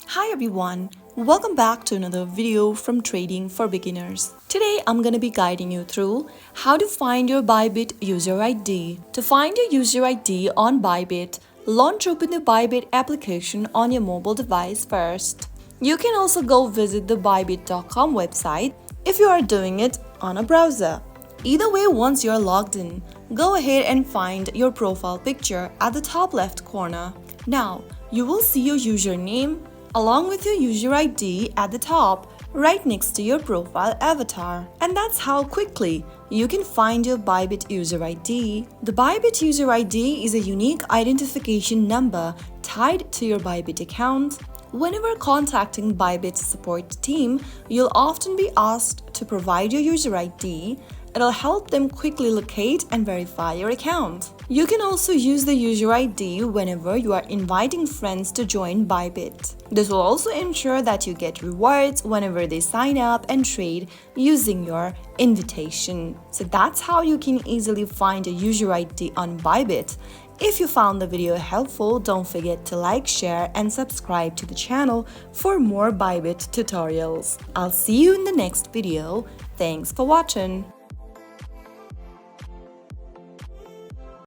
Hi everyone, welcome back to another video from Trading for Beginners. Today I'm going to be guiding you through how to find your Bybit user ID. To find your user ID on Bybit, launch open the Bybit application on your mobile device first. You can also go visit the bybit.com website if you are doing it on a browser. Either way, once you're logged in, go ahead and find your profile picture at the top left corner. Now, you will see your username along with your user ID at the top, right next to your profile avatar. And that's how quickly you can find your Bybit user ID. The Bybit user ID is a unique identification number tied to your Bybit account. Whenever contacting Bybit's support team, you'll often be asked to provide your user ID. It'll help them quickly locate and verify your account. You can also use the user ID whenever you are inviting friends to join Bybit. This will also ensure that you get rewards whenever they sign up and trade using your invitation. So that's how you can easily find a user ID on Bybit. If you found the video helpful, don't forget to like, share, and subscribe to the channel for more Bybit tutorials. I'll see you in the next video. Thanks for watching.